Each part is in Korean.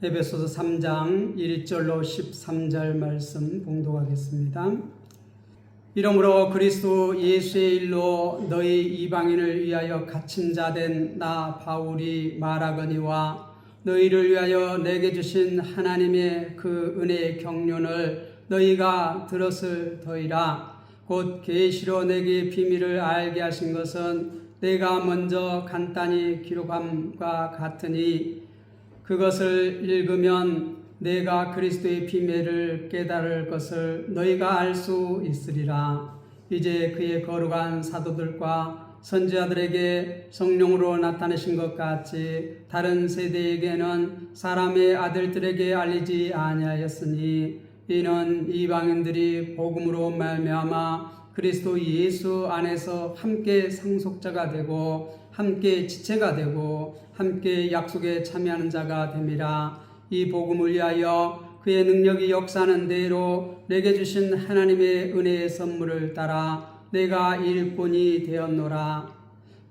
에베소서 3장 1절로 13절 말씀 봉독하겠습니다. 이러므로 그리스도 예수의 일로 너희 이방인을 위하여 갇힌 자 된 나 바울이 말하거니와 너희를 위하여 내게 주신 하나님의 그 은혜의 경륜을 너희가 들었을 터이라. 곧 계시로 내게 비밀을 알게 하신 것은 내가 먼저 간단히 기록함과 같으니 그것을 읽으면 내가 그리스도의 비밀을 깨달을 것을 너희가 알 수 있으리라. 이제 그의 거룩한 사도들과 선지자들에게 성령으로 나타내신 것 같이 다른 세대에게는 사람의 아들들에게 알리지 아니하였으니 이는 이방인들이 복음으로 말미암아 그리스도 예수 안에서 함께 상속자가 되고 함께 지체가 되고 함께 약속에 참여하는 자가 됨이라. 이 복음을 위하여 그의 능력이 역사하는 대로 내게 주신 하나님의 은혜의 선물을 따라 내가 일꾼이 되었노라.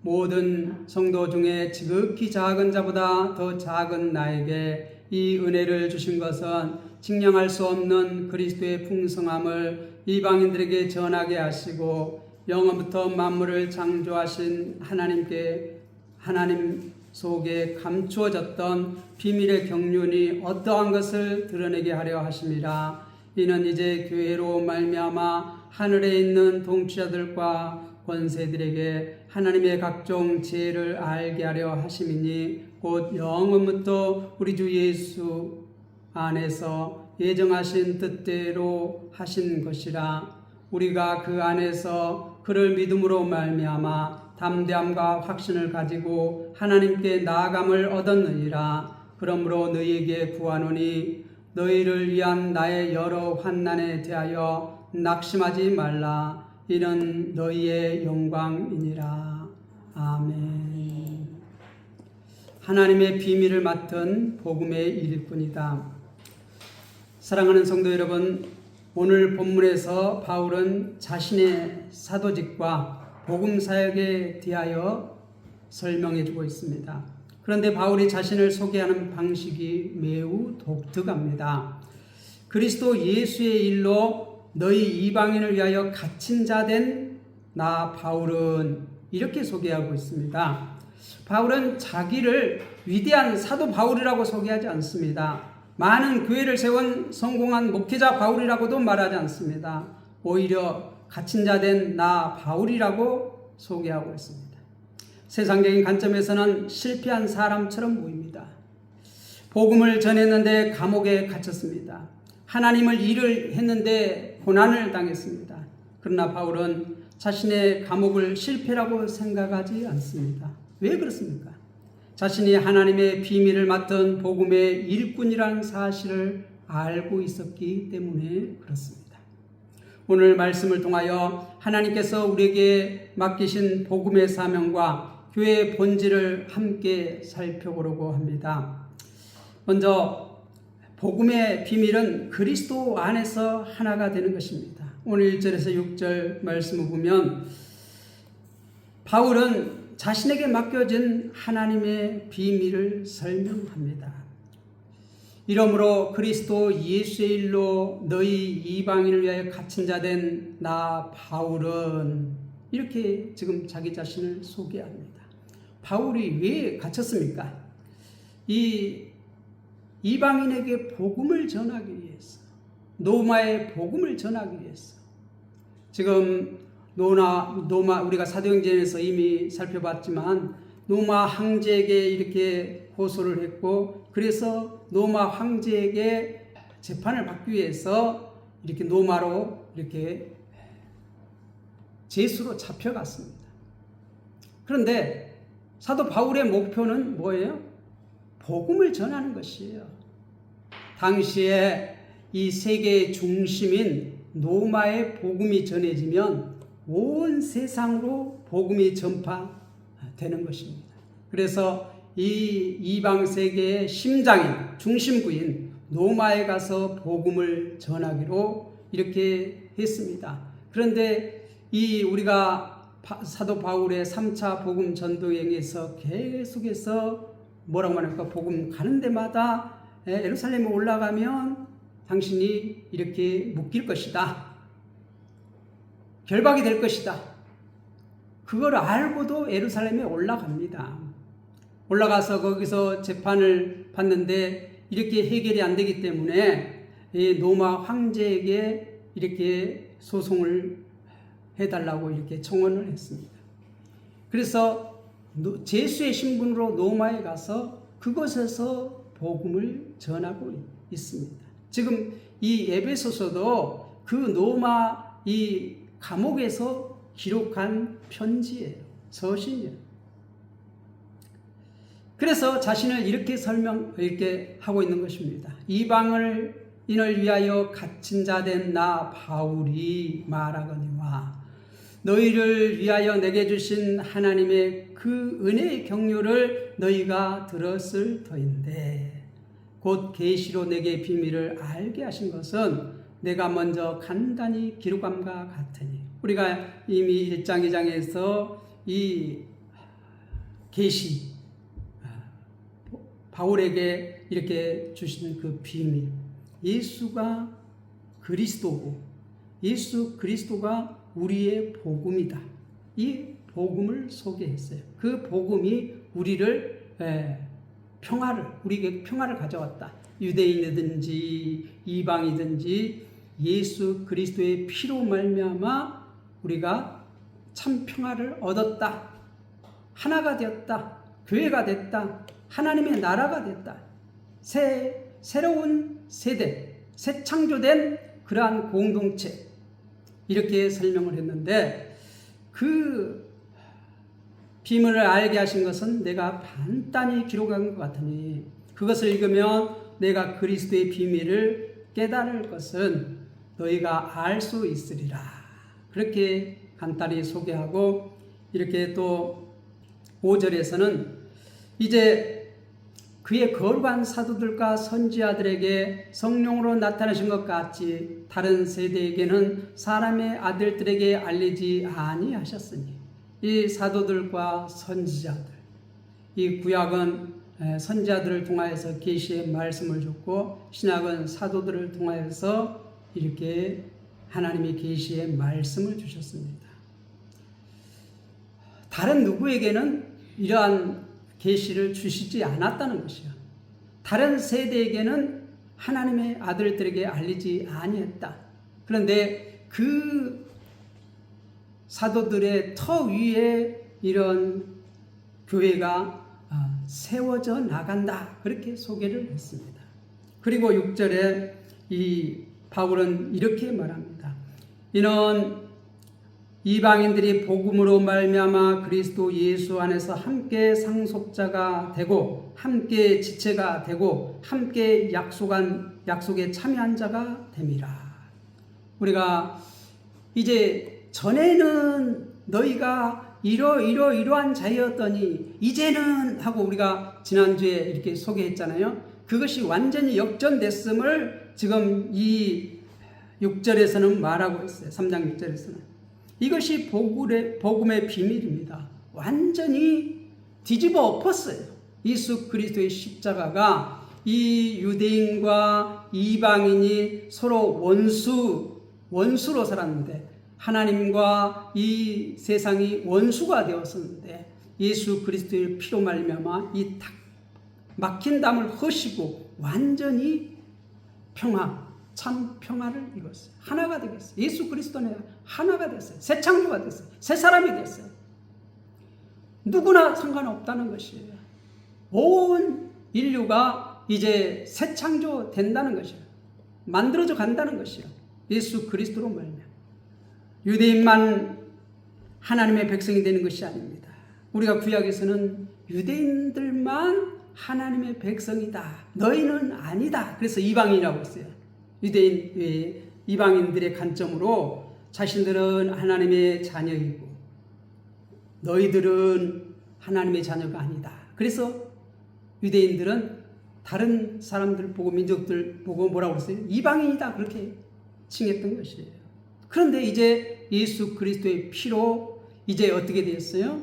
모든 성도 중에 지극히 작은 자보다 더 작은 나에게 이 은혜를 주신 것은 측량할 수 없는 그리스도의 풍성함을 이방인들에게 전하게 하시고 영원부터 만물을 창조하신 하나님 속에 감추어졌던 비밀의 경륜이 어떠한 것을 드러내게 하려 하심이라. 이는 이제 교회로 말미암아 하늘에 있는 통치자들과 권세들에게 하나님의 각종 지혜를 알게 하려 하심이니 곧 영원부터 우리 주 예수 안에서 예정하신 뜻대로 하신 것이라. 우리가 그 안에서 그를 믿음으로 말미암아 담대함과 확신을 가지고 하나님께 나아감을 얻었느니라. 그러므로 너희에게 구하노니 너희를 위한 나의 여러 환난에 대하여 낙심하지 말라. 이는 너희의 영광이니라. 아멘. 하나님의 비밀을 맡은 복음의 일꾼이다. 사랑하는 성도 여러분, 오늘 본문에서 바울은 자신의 사도직과 복음 사역에 대하여 설명해 주고 있습니다. 그런데 바울이 자신을 소개하는 방식이 매우 독특합니다. 그리스도 예수의 일로 너희 이방인을 위하여 갇힌 자 된 나 바울은 이렇게 소개하고 있습니다. 바울은 자기를 위대한 사도 바울이라고 소개하지 않습니다. 많은 교회를 세운 성공한 목회자 바울이라고도 말하지 않습니다. 오히려 갇힌 자 된 나 바울이라고 소개하고 있습니다. 세상적인 관점에서는 실패한 사람처럼 보입니다. 복음을 전했는데 감옥에 갇혔습니다. 하나님을 일을 했는데 고난을 당했습니다. 그러나 바울은 자신의 감옥을 실패라고 생각하지 않습니다. 왜 그렇습니까? 자신이 하나님의 비밀을 맡은 복음의 일꾼이라는 사실을 알고 있었기 때문에 그렇습니다. 오늘 말씀을 통하여 하나님께서 우리에게 맡기신 복음의 사명과 교회의 본질을 함께 살펴보려고 합니다. 먼저 복음의 비밀은 그리스도 안에서 하나가 되는 것입니다. 오늘 1절에서 6절 말씀을 보면 바울은 자신에게 맡겨진 하나님의 비밀을 설명합니다. 이러므로 그리스도 예수의 일로 너희 이방인을 위하여 갇힌 자 된 나 바울은 이렇게 지금 자기 자신을 소개합니다. 바울이 왜 갇혔습니까? 이 이방인에게 복음을 전하기 위해서, 노마의 복음을 전하기 위해서. 지금 노마 우리가 사도행전에서 이미 살펴봤지만 노마 황제에게 이렇게 고소를 했고, 그래서 노마 황제에게 재판을 받기 위해서 이렇게 노마로 이렇게 제수로 잡혀갔습니다. 그런데 사도 바울의 목표는 뭐예요? 복음을 전하는 것이에요. 당시에 이 세계의 중심인 노마의 복음이 전해지면 온 세상으로 복음이 전파되는 것입니다. 그래서 이 이방 세계의 심장인 중심부인 노마에 가서 복음을 전하기로 이렇게 했습니다. 그런데 우리가 사도 바울의 3차 복음 전도행에서 계속해서 뭐라고 말합니까? 복음 가는 데마다 예루살렘에 올라가면 당신이 이렇게 묶일 것이다. 결박이 될 것이다. 그걸 알고도 예루살렘에 올라갑니다. 올라가서 거기서 재판을 받는데 이렇게 해결이 안 되기 때문에 로마 황제에게 이렇게 소송을 해달라고 이렇게 청원을 했습니다. 그래서 제수의 신분으로 로마에 가서 그곳에서 복음을 전하고 있습니다. 지금 이 에베소서도 그 로마 이 감옥에서 기록한 편지예요. 서신이에요. 그래서 자신을 이렇게 하고 있는 것입니다. 이방인을 위하여 갇힌 자 된 나 바울이 말하거니와 너희를 위하여 내게 주신 하나님의 그 은혜의 경륜을 너희가 들었을 터인데 곧 계시로 내게 비밀을 알게 하신 것은 내가 먼저 간단히 기록함과 같으니 우리가 이미 1장 2장에서 이 계시 바울에게 이렇게 주신 그 비밀 예수가 그리스도고 예수 그리스도가 우리의 복음이다. 이 복음을 소개했어요. 그 복음이 우리를 우리에게 평화를 가져왔다. 유대인이든지 이방이든지 예수 그리스도의 피로 말미암아 우리가 참 평화를 얻었다. 하나가 되었다. 교회가 됐다. 하나님의 나라가 됐다. 새로운 세대, 새 창조된 그러한 공동체 이렇게 설명을 했는데 그 비밀을 알게 하신 것은 내가 간단히 기록한 것 같으니 그것을 읽으면 내가 그리스도의 비밀을 깨달을 것은 너희가 알 수 있으리라. 그렇게 간단히 소개하고 이렇게 또 5절에서는 이제 그의 거룩한 사도들과 선지자들에게 성령으로 나타나신 것 같이 다른 세대에게는 사람의 아들들에게 알리지 아니하셨으니 이 사도들과 선지자들 이 구약은 선지자들을 통하여서 계시의 말씀을 줬고 신약은 사도들을 통하여서 이렇게 하나님의 계시의 말씀을 주셨습니다. 다른 누구에게는 이러한 계시를 주시지 않았다는 것이요. 다른 세대에게는 하나님의 아들들에게 알리지 아니했다. 그런데 그 사도들의 터 위에 이런 교회가 세워져 나간다. 그렇게 소개를 했습니다. 그리고 6절에 이 바울은 이렇게 말합니다. 이는 이방인들이 복음으로 말미암아 그리스도 예수 안에서 함께 상속자가 되고 함께 지체가 되고 함께 약속에 참여한 자가 됨이라. 우리가 이제 전에는 너희가 이러한 자였더니 이제는 하고 우리가 지난주에 이렇게 소개했잖아요. 그것이 완전히 역전됐음을 지금 이 6절에서는 말하고 있어요. 3장 6절에서는. 이것이 복음의 비밀입니다. 완전히 뒤집어 엎었어요. 예수 그리스도의 십자가가 이 유대인과 이방인이 서로 원수로 살았는데 하나님과 이 세상이 원수가 되었었는데 예수 그리스도의 피로 말미암아 이 탁 막힌 담을 허시고 완전히 참 평화를 이뤘어요. 하나가 되겠어요. 예수 그리스도는 하나가 됐어요. 새 창조가 됐어요. 새 사람이 됐어요. 누구나 상관없다는 것이에요. 온 인류가 이제 새 창조 된다는 것이에요. 만들어져 간다는 것이에요. 예수 그리스도로 말미암아. 유대인만 하나님의 백성이 되는 것이 아닙니다. 우리가 구약에서는 유대인들만 하나님의 백성이다. 너희는 아니다. 그래서 이방인이라고 했어요. 유대인 이방인들의 관점으로 자신들은 하나님의 자녀이고 너희들은 하나님의 자녀가 아니다. 그래서 유대인들은 다른 사람들 보고 민족들 보고 뭐라고 했어요? 이방인이다. 그렇게 칭했던 것이에요. 그런데 이제 예수 그리스도의 피로 이제 어떻게 되었어요?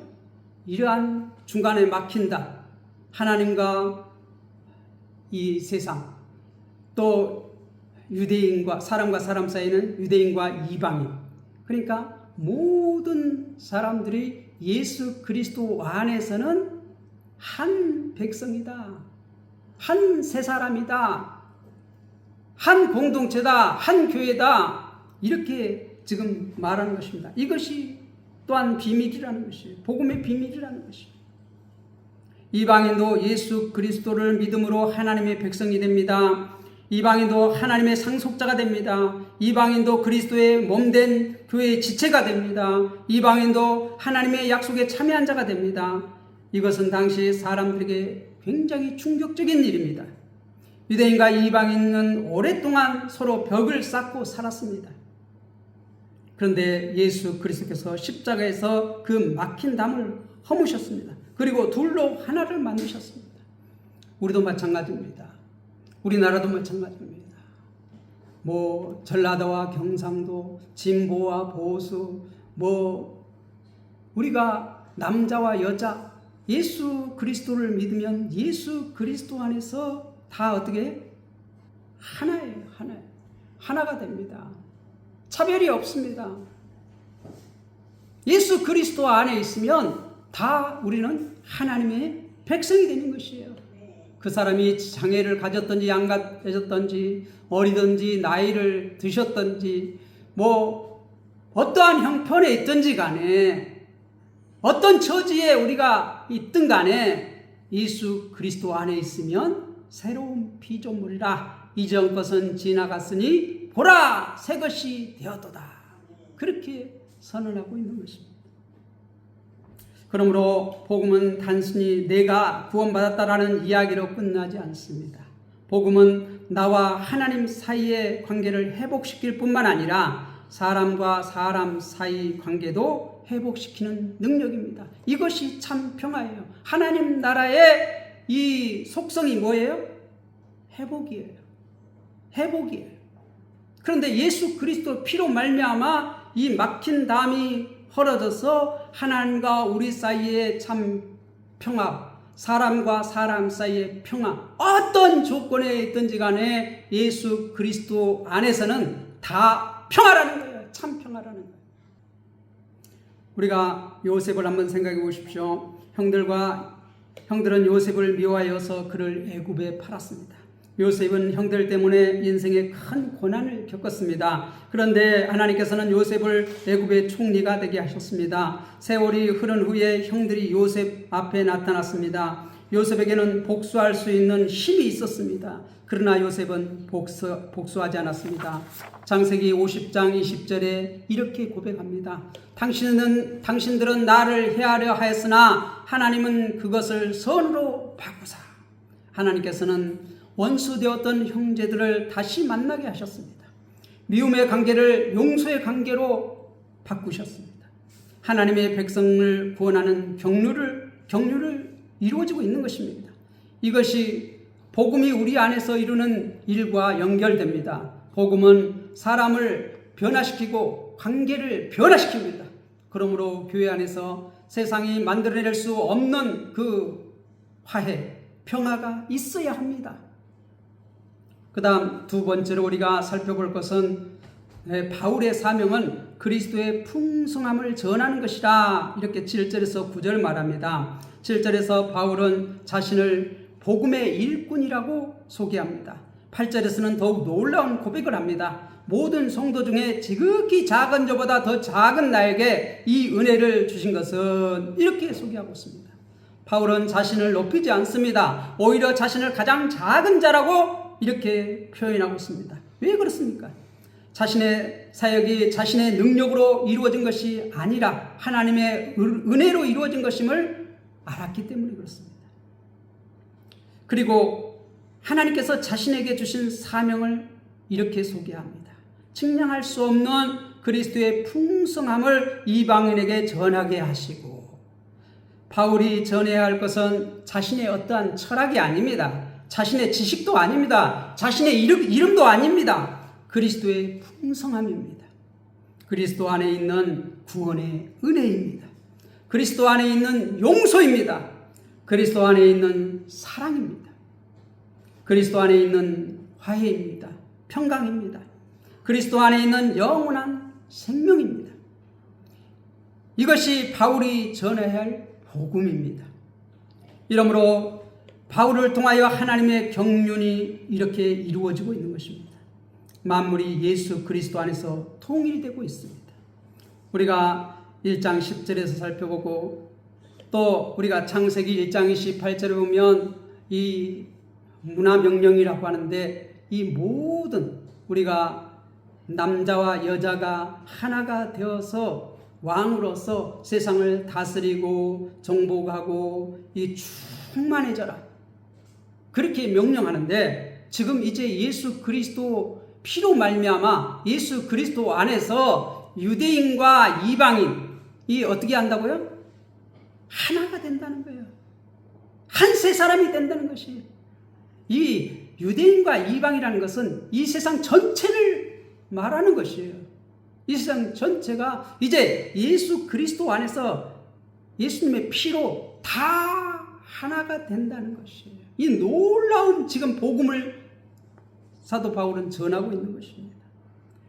이러한 중간에 막힌다. 하나님과 이 세상, 또 유대인과 사람과 사람 사이는 유대인과 이방인, 그러니까 모든 사람들이 예수 그리스도 안에서는 한 백성이다, 한 세 사람이다, 한 공동체다, 한 교회다, 이렇게 지금 말하는 것입니다. 이것이 또한 비밀이라는 것이에요. 복음의 비밀이라는 것이에요. 이방인도 예수 그리스도를 믿음으로 하나님의 백성이 됩니다. 이방인도 하나님의 상속자가 됩니다. 이방인도 그리스도의 몸된 교회의 지체가 됩니다. 이방인도 하나님의 약속에 참여한 자가 됩니다. 이것은 당시 사람들에게 굉장히 충격적인 일입니다. 유대인과 이방인은 오랫동안 서로 벽을 쌓고 살았습니다. 그런데 예수 그리스도께서 십자가에서 그 막힌 담을 허무셨습니다. 그리고 둘로 하나를 만드셨습니다. 우리도 마찬가지입니다. 우리나라도 마찬가지입니다. 전라도와 경상도, 진보와 보수, 우리가 남자와 여자, 예수 그리스도를 믿으면 예수 그리스도 안에서 다 어떻게? 하나예요. 하나가 됩니다. 차별이 없습니다. 예수 그리스도 안에 있으면 다 우리는 하나님의 백성이 되는 것이에요. 그 사람이 장애를 가졌든지 안 가졌든지 어리든지 나이를 드셨든지 어떠한 형편에 있든지 간에 어떤 처지에 우리가 있든 간에 예수 그리스도 안에 있으면 새로운 피조물이라 이전 것은 지나갔으니 보라 새 것이 되었도다. 그렇게 선언하고 있는 것입니다. 그러므로 복음은 단순히 내가 구원받았다라는 이야기로 끝나지 않습니다. 복음은 나와 하나님 사이의 관계를 회복시킬 뿐만 아니라 사람과 사람 사이 관계도 회복시키는 능력입니다. 이것이 참 평화예요. 하나님 나라의 이 속성이 뭐예요? 회복이에요. 그런데 예수 그리스도 피로 말미암아 이 막힌 담이 헐어져서 하나님과 우리 사이의 참 평화, 사람과 사람 사이의 평화, 어떤 조건에 있든지 간에 예수 그리스도 안에서는 다 평화라는 거예요. 참 평화라는 거예요. 우리가 요셉을 한번 생각해 보십시오. 형들은 요셉을 미워하여서 그를 애굽에 팔았습니다. 요셉은 형들 때문에 인생에 큰 고난을 겪었습니다. 그런데 하나님께서는 요셉을 애굽의 총리가 되게 하셨습니다. 세월이 흐른 후에 형들이 요셉 앞에 나타났습니다. 요셉에게는 복수할 수 있는 힘이 있었습니다. 그러나 요셉은 복수하지 않았습니다. 창세기 50장 20절에 이렇게 고백합니다. 당신들은 나를 해하려 하였으나 하나님은 그것을 선으로 바꾸사. 하나님께서는 원수되었던 형제들을 다시 만나게 하셨습니다. 미움의 관계를 용서의 관계로 바꾸셨습니다. 하나님의 백성을 구원하는 경륜을 이루어지고 있는 것입니다. 이것이 복음이 우리 안에서 이루는 일과 연결됩니다. 복음은 사람을 변화시키고 관계를 변화시킵니다. 그러므로 교회 안에서 세상이 만들어낼 수 없는 그 화해, 평화가 있어야 합니다. 그 다음 두 번째로 우리가 살펴볼 것은 바울의 사명은 그리스도의 풍성함을 전하는 것이다. 이렇게 7절에서 9절 말합니다. 7절에서 바울은 자신을 복음의 일꾼이라고 소개합니다. 8절에서는 더욱 놀라운 고백을 합니다. 모든 성도 중에 지극히 작은 저보다 더 작은 나에게 이 은혜를 주신 것은 이렇게 소개하고 있습니다. 바울은 자신을 높이지 않습니다. 오히려 자신을 가장 작은 자라고 이렇게 표현하고 있습니다. 왜 그렇습니까? 자신의 사역이 자신의 능력으로 이루어진 것이 아니라 하나님의 은혜로 이루어진 것임을 알았기 때문에 그렇습니다. 그리고 하나님께서 자신에게 주신 사명을 이렇게 소개합니다. 측량할 수 없는 그리스도의 풍성함을 이방인에게 전하게 하시고, 바울이 전해야 할 것은 자신의 어떠한 철학이 아닙니다. 자신의 지식도 아닙니다. 자신의 이름도 아닙니다. 그리스도의 풍성함입니다. 그리스도 안에 있는 구원의 은혜입니다. 그리스도 안에 있는 용서입니다. 그리스도 안에 있는 사랑입니다. 그리스도 안에 있는 화해입니다. 평강입니다. 그리스도 안에 있는 영원한 생명입니다. 이것이 바울이 전해야 할 복음입니다. 이러므로 바울을 통하여 하나님의 경륜이 이렇게 이루어지고 있는 것입니다. 만물이 예수 그리스도 안에서 통일되고 있습니다. 우리가 1장 10절에서 살펴보고 또 우리가 창세기 1장 28절에 보면 이 문화명령이라고 하는데 이 모든 우리가 남자와 여자가 하나가 되어서 왕으로서 세상을 다스리고 정복하고 이 충만해져라 그렇게 명령하는데 지금 이제 예수 그리스도 피로 말미암아 예수 그리스도 안에서 유대인과 이방인이 어떻게 한다고요? 하나가 된다는 거예요. 한 세 사람이 된다는 것이. 이 유대인과 이방이라는 것은 이 세상 전체를 말하는 것이에요. 이 세상 전체가 이제 예수 그리스도 안에서 예수님의 피로 다 하나가 된다는 것이에요. 이 놀라운 지금 복음을 사도 바울은 전하고 있는 것입니다.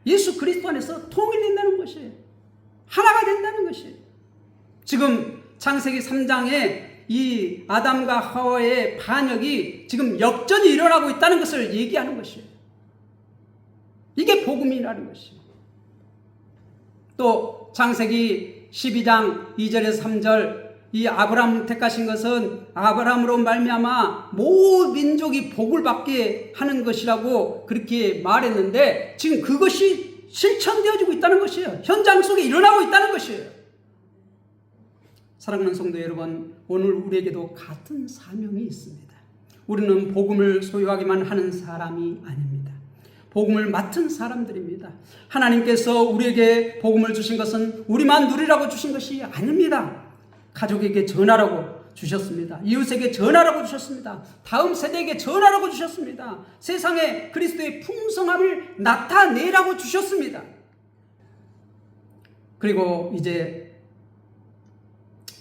예수 그리스도 안에서 통일된다는 것이에요. 하나가 된다는 것이에요. 지금 창세기 3장에 이 아담과 하와의 반역이 지금 역전이 일어나고 있다는 것을 얘기하는 것이에요. 이게 복음이라는 것이에요. 또 창세기 12장 2절에서 3절 이 아브라함 택하신 것은 아브라함으로 말미암아 모든 민족이 복을 받게 하는 것이라고 그렇게 말했는데 지금 그것이 실천되어지고 있다는 것이에요. 현장 속에 일어나고 있다는 것이에요. 사랑하는 성도 여러분, 오늘 우리에게도 같은 사명이 있습니다. 우리는 복음을 소유하기만 하는 사람이 아닙니다. 복음을 맡은 사람들입니다. 하나님께서 우리에게 복음을 주신 것은 우리만 누리라고 주신 것이 아닙니다. 가족에게 전하라고 주셨습니다. 이웃에게 전하라고 주셨습니다. 다음 세대에게 전하라고 주셨습니다. 세상에 그리스도의 풍성함을 나타내라고 주셨습니다. 그리고 이제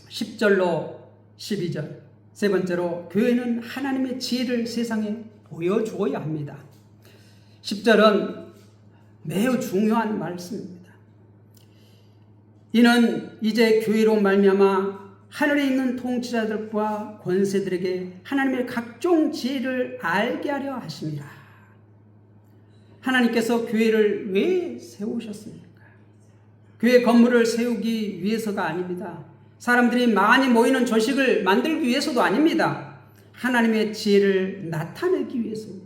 10절로 12절 세 번째로 교회는 하나님의 지혜를 세상에 보여주어야 합니다. 10절은 매우 중요한 말씀입니다. 이는 이제 교회로 말미암아 하늘에 있는 통치자들과 권세들에게 하나님의 각종 지혜를 알게 하려 하심이라. 하나님께서 교회를 왜 세우셨습니까? 교회 건물을 세우기 위해서가 아닙니다. 사람들이 많이 모이는 조식을 만들기 위해서도 아닙니다. 하나님의 지혜를 나타내기 위해서입니다.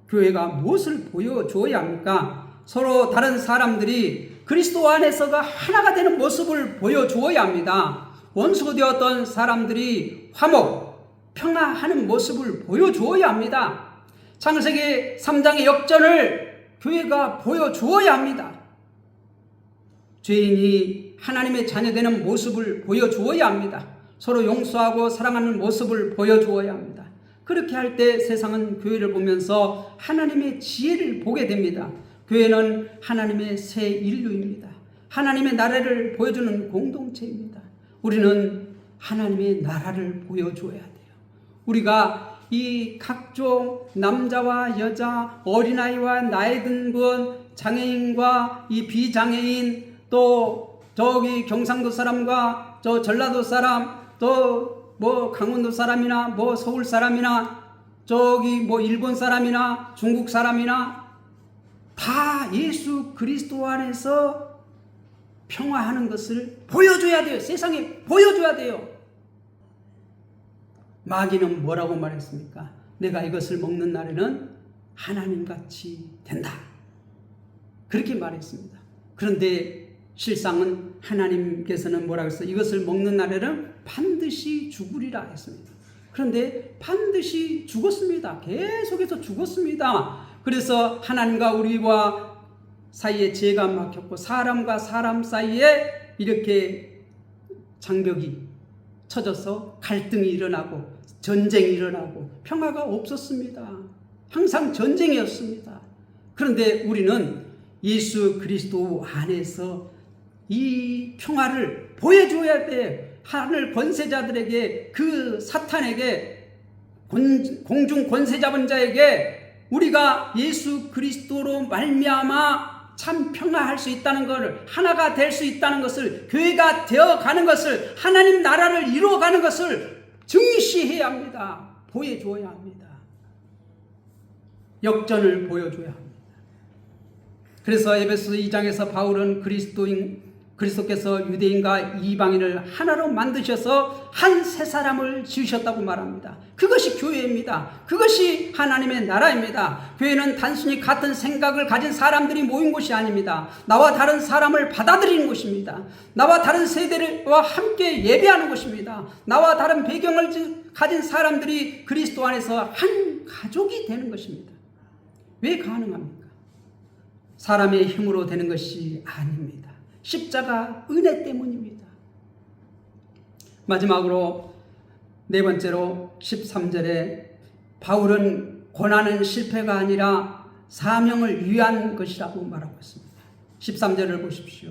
교회가 무엇을 보여주어야 합니까? 서로 다른 사람들이 그리스도 안에서가 하나가 되는 모습을 보여주어야 합니다. 원수가 되었던 사람들이 화목, 평화하는 모습을 보여주어야 합니다. 창세기 3장의 역전을 교회가 보여주어야 합니다. 죄인이 하나님의 자녀되는 모습을 보여주어야 합니다. 서로 용서하고 사랑하는 모습을 보여주어야 합니다. 그렇게 할 때 세상은 교회를 보면서 하나님의 지혜를 보게 됩니다. 교회는 하나님의 새 인류입니다. 하나님의 나라를 보여주는 공동체입니다. 우리는 하나님의 나라를 보여줘야 돼요. 우리가 이 각종 남자와 여자, 어린아이와 나이 든 분, 장애인과 이 비장애인, 또 저기 경상도 사람과 저 전라도 사람, 또 뭐 강원도 사람이나 뭐 서울 사람이나 저기 뭐 일본 사람이나 중국 사람이나 다 예수 그리스도 안에서 평화하는 것을 보여줘야 돼요. 세상에 보여줘야 돼요. 마귀는 뭐라고 말했습니까? 내가 이것을 먹는 날에는 하나님같이 된다. 그렇게 말했습니다. 그런데 실상은 하나님께서는 뭐라고 했어요? 이것을 먹는 날에는 반드시 죽으리라 했습니다. 그런데 반드시 죽었습니다. 계속해서 죽었습니다. 그래서 하나님과 우리와 사이에 죄가 막혔고 사람과 사람 사이에 이렇게 장벽이 쳐져서 갈등이 일어나고 전쟁이 일어나고 평화가 없었습니다. 항상 전쟁이었습니다. 그런데 우리는 예수 그리스도 안에서 이 평화를 보여줘야 돼. 하늘 권세자들에게 그 사탄에게 공중 권세 잡은 자에게 우리가 예수 그리스도로 말미암아 참 평화할 수 있다는 것을, 하나가 될 수 있다는 것을, 교회가 되어가는 것을, 하나님 나라를 이루어가는 것을 증시해야 합니다. 보여줘야 합니다. 역전을 보여줘야 합니다. 그래서 에베소 2장에서 바울은 그리스도께서 유대인과 이방인을 하나로 만드셔서 한 새 사람을 지으셨다고 말합니다. 그것이 교회입니다. 그것이 하나님의 나라입니다. 교회는 단순히 같은 생각을 가진 사람들이 모인 곳이 아닙니다. 나와 다른 사람을 받아들이는 곳입니다. 나와 다른 세대와 함께 예배하는 곳입니다. 나와 다른 배경을 가진 사람들이 그리스도 안에서 한 가족이 되는 것입니다. 왜 가능합니까? 사람의 힘으로 되는 것이 아닙니다. 십자가 은혜 때문입니다. 마지막으로 네 번째로 13절에 바울은 고난은 실패가 아니라 사명을 위한 것이라고 말하고 있습니다. 13절을 보십시오.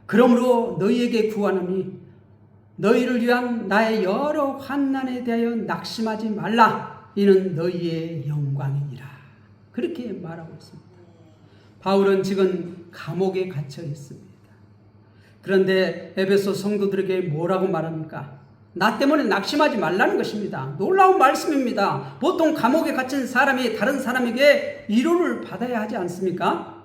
그러므로 너희에게 구하노니 너희를 위한 나의 여러 환난에 대하여 낙심하지 말라. 이는 너희의 영광이니라. 그렇게 말하고 있습니다. 바울은 지금 감옥에 갇혀 있습니다. 그런데 에베소 성도들에게 뭐라고 말합니까? 나 때문에 낙심하지 말라는 것입니다. 놀라운 말씀입니다. 보통 감옥에 갇힌 사람이 다른 사람에게 위로를 받아야 하지 않습니까?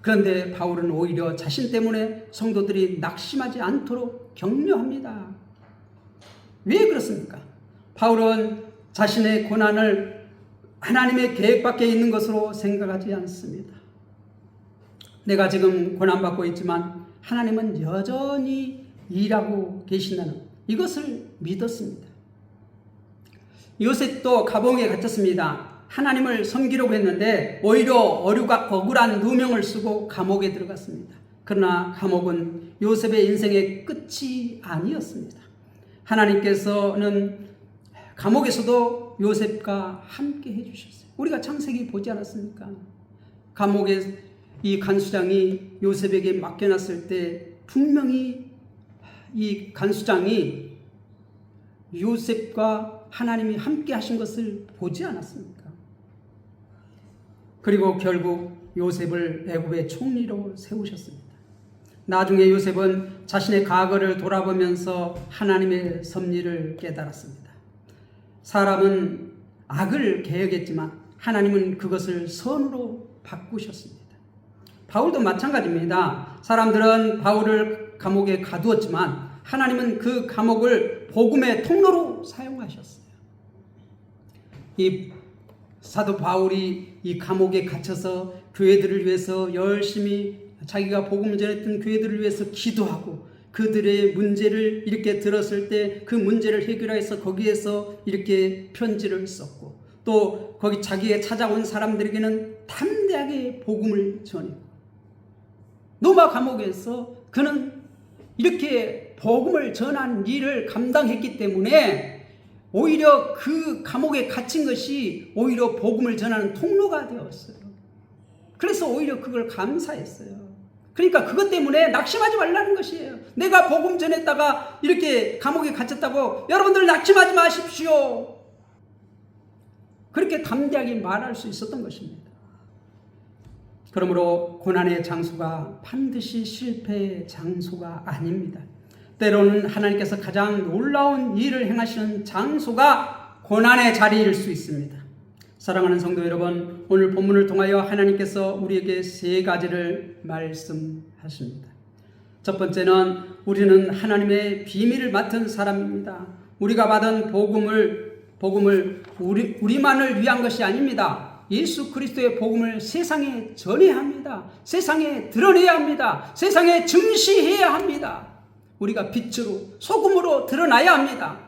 그런데 바울은 오히려 자신 때문에 성도들이 낙심하지 않도록 격려합니다. 왜 그렇습니까? 바울은 자신의 고난을 하나님의 계획 밖에 있는 것으로 생각하지 않습니다. 내가 지금 고난받고 있지만 하나님은 여전히 일하고 계신다는 이것을 믿었습니다. 요셉도 감옥에 갇혔습니다. 하나님을 섬기려고 했는데 오히려 억울한 누명을 쓰고 감옥에 들어갔습니다. 그러나 감옥은 요셉의 인생의 끝이 아니었습니다. 하나님께서는 감옥에서도 요셉과 함께 해주셨어요. 우리가 창세기 보지 않았습니까? 감옥에 이 간수장이 요셉에게 맡겨놨을 때 분명히 이 간수장이 요셉과 하나님이 함께 하신 것을 보지 않았습니까? 그리고 결국 요셉을 애굽의 총리로 세우셨습니다. 나중에 요셉은 자신의 과거를 돌아보면서 하나님의 섭리를 깨달았습니다. 사람은 악을 계획했지만 하나님은 그것을 선으로 바꾸셨습니다. 바울도 마찬가지입니다. 사람들은 바울을 감옥에 가두었지만 하나님은 그 감옥을 복음의 통로로 사용하셨어요. 이 사도 바울이 이 감옥에 갇혀서 교회들을 위해서 열심히 자기가 복음을 전했던 교회들을 위해서 기도하고 그들의 문제를 이렇게 들었을 때 그 문제를 해결해서 거기에서 이렇게 편지를 썼고 또 거기 자기에 찾아온 사람들에게는 담대하게 복음을 전했고 로마 감옥에서 그는 이렇게 복음을 전한 일을 감당했기 때문에 오히려 그 감옥에 갇힌 것이 오히려 복음을 전하는 통로가 되었어요. 그래서 오히려 그걸 감사했어요. 그러니까 그것 때문에 낙심하지 말라는 것이에요. 내가 복음 전했다가 이렇게 감옥에 갇혔다고 여러분들 낙심하지 마십시오. 그렇게 담대하게 말할 수 있었던 것입니다. 그러므로 고난의 장소가 반드시 실패의 장소가 아닙니다. 때로는 하나님께서 가장 놀라운 일을 행하시는 장소가 고난의 자리일 수 있습니다. 사랑하는 성도 여러분, 오늘 본문을 통하여 하나님께서 우리에게 세 가지를 말씀하십니다. 첫 번째는 우리는 하나님의 비밀을 맡은 사람입니다. 우리가 받은 복음을 우리만을 위한 것이 아닙니다. 예수 그리스도의 복음을 세상에 전해야 합니다. 세상에 드러내야 합니다. 세상에 증시해야 합니다. 우리가 빛으로 소금으로 드러나야 합니다.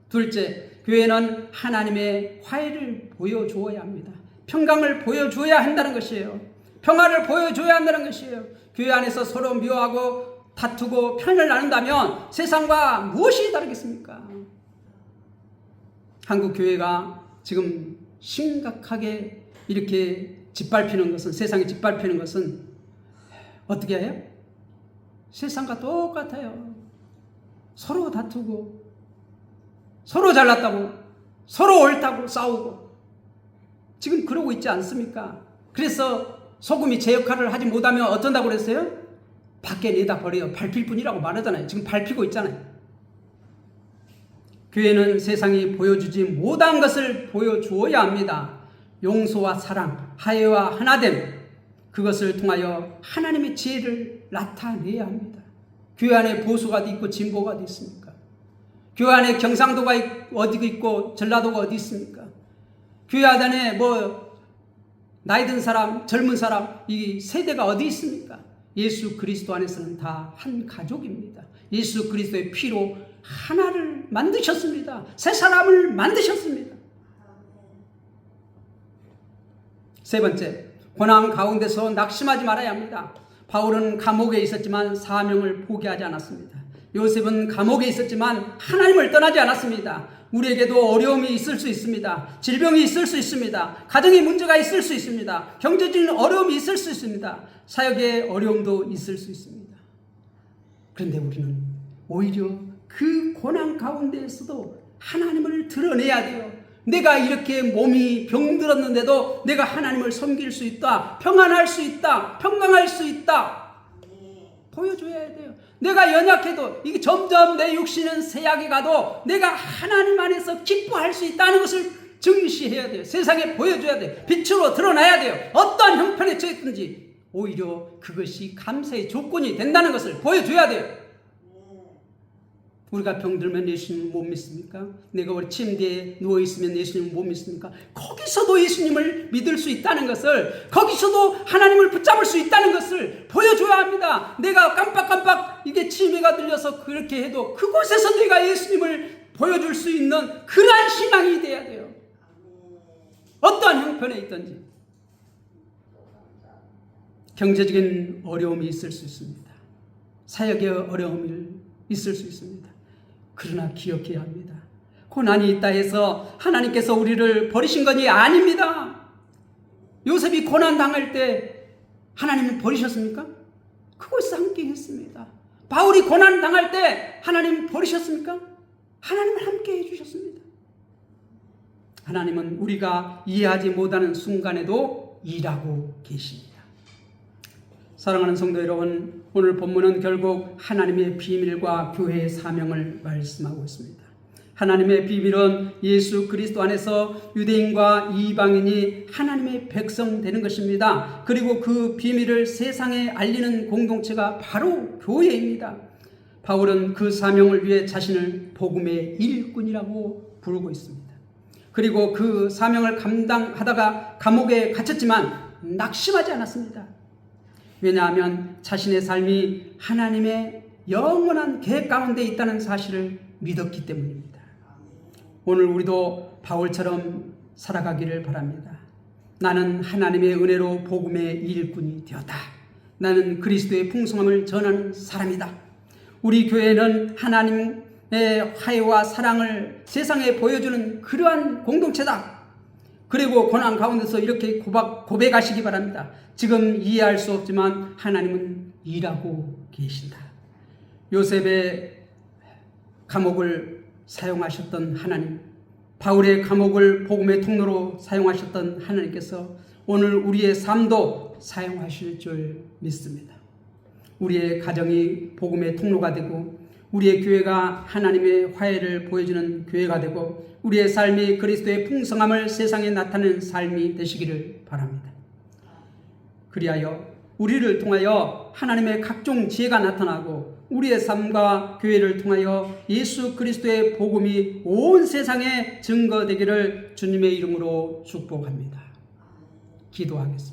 둘째, 교회는 하나님의 화해를 보여주어야 합니다. 평강을 보여줘야 한다는 것이에요. 평화를 보여줘야 한다는 것이에요. 교회 안에서 서로 미워하고 다투고 편을 나눈다면 세상과 무엇이 다르겠습니까? 한국 교회가 지금 심각하게 이렇게 짓밟히는 것은, 세상에 짓밟히는 것은 어떻게 해요? 세상과 똑같아요. 서로 다투고 서로 잘났다고, 서로 옳다고 싸우고 지금 그러고 있지 않습니까? 그래서 소금이 제 역할을 하지 못하면 어쩐다고 그랬어요? 밖에 내다 버려요. 밟힐 뿐이라고 말하잖아요. 지금 밟히고 있잖아요. 교회는 세상이 보여주지 못한 것을 보여주어야 합니다. 용서와 사랑, 화해와 하나됨, 그것을 통하여 하나님의 지혜를 나타내야 합니다. 교회 안에 보수가 어디 있고 진보가 어디 있습니까? 교회 안에 경상도가 어디 있고 전라도가 어디 있습니까? 교회 안에 나이 든 사람, 젊은 사람, 이 세대가 어디 있습니까? 예수 그리스도 안에서는 다 한 가족입니다. 예수 그리스도의 피로 하나를 만드셨습니다. 새 사람을 만드셨습니다. 세 번째, 고난 가운데서 낙심하지 말아야 합니다. 바울은 감옥에 있었지만 사명을 포기하지 않았습니다. 요셉은 감옥에 있었지만 하나님을 떠나지 않았습니다. 우리에게도 어려움이 있을 수 있습니다. 질병이 있을 수 있습니다. 가정의 문제가 있을 수 있습니다. 경제적인 어려움이 있을 수 있습니다. 사역의 어려움도 있을 수 있습니다. 그런데 우리는 오히려 그 고난 가운데에서도 하나님을 드러내야 돼요. 내가 이렇게 몸이 병들었는데도 내가 하나님을 섬길 수 있다, 평안할 수 있다, 평강할 수 있다 보여줘야 돼요. 내가 연약해도 이게 점점 내 육신은 쇠약이 가도 내가 하나님 안에서 기뻐할 수 있다는 것을 증시해야 돼요. 세상에 보여줘야 돼요. 빛으로 드러나야 돼요. 어떠한 형편에 처했든지 오히려 그것이 감사의 조건이 된다는 것을 보여줘야 돼요. 우리가 병들면 예수님을 못 믿습니까? 내가 우리 침대에 누워있으면 예수님을 못 믿습니까? 거기서도 예수님을 믿을 수 있다는 것을, 거기서도 하나님을 붙잡을 수 있다는 것을 보여줘야 합니다. 내가 깜빡깜빡 이게 치매가 들려서 그렇게 해도 그곳에서 내가 예수님을 보여줄 수 있는 그러한 신앙이 돼야 돼요. 어떠한 형편에 있든지. 경제적인 어려움이 있을 수 있습니다. 사역의 어려움이 있을 수 있습니다. 그러나 기억해야 합니다. 고난이 있다 해서 하나님께서 우리를 버리신 것이 아닙니다. 요셉이 고난 당할 때 하나님은 버리셨습니까? 그곳에서 함께 했습니다. 바울이 고난 당할 때 하나님 버리셨습니까? 하나님은 함께 해주셨습니다. 하나님은 우리가 이해하지 못하는 순간에도 일하고 계십니다. 사랑하는 성도 여러분, 오늘 본문은 결국 하나님의 비밀과 교회의 사명을 말씀하고 있습니다. 하나님의 비밀은 예수 그리스도 안에서 유대인과 이방인이 하나님의 백성 되는 것입니다. 그리고 그 비밀을 세상에 알리는 공동체가 바로 교회입니다. 바울은 그 사명을 위해 자신을 복음의 일꾼이라고 부르고 있습니다. 그리고 그 사명을 감당하다가 감옥에 갇혔지만 낙심하지 않았습니다. 왜냐하면 자신의 삶이 하나님의 영원한 계획 가운데 있다는 사실을 믿었기 때문입니다. 오늘 우리도 바울처럼 살아가기를 바랍니다. 나는 하나님의 은혜로 복음의 일꾼이 되었다. 나는 그리스도의 풍성함을 전하는 사람이다. 우리 교회는 하나님의 화해와 사랑을 세상에 보여주는 그러한 공동체다. 그리고 고난 가운데서 이렇게 고백하시기 바랍니다. 지금 이해할 수 없지만 하나님은 일하고 계신다. 요셉의 감옥을 사용하셨던 하나님, 바울의 감옥을 복음의 통로로 사용하셨던 하나님께서 오늘 우리의 삶도 사용하실 줄 믿습니다. 우리의 가정이 복음의 통로가 되고 우리의 교회가 하나님의 화해를 보여주는 교회가 되고 우리의 삶이 그리스도의 풍성함을 세상에 나타내는 삶이 되시기를 바랍니다. 그리하여 우리를 통하여 하나님의 각종 지혜가 나타나고 우리의 삶과 교회를 통하여 예수 그리스도의 복음이 온 세상에 증거되기를 주님의 이름으로 축복합니다. 기도하겠습니다.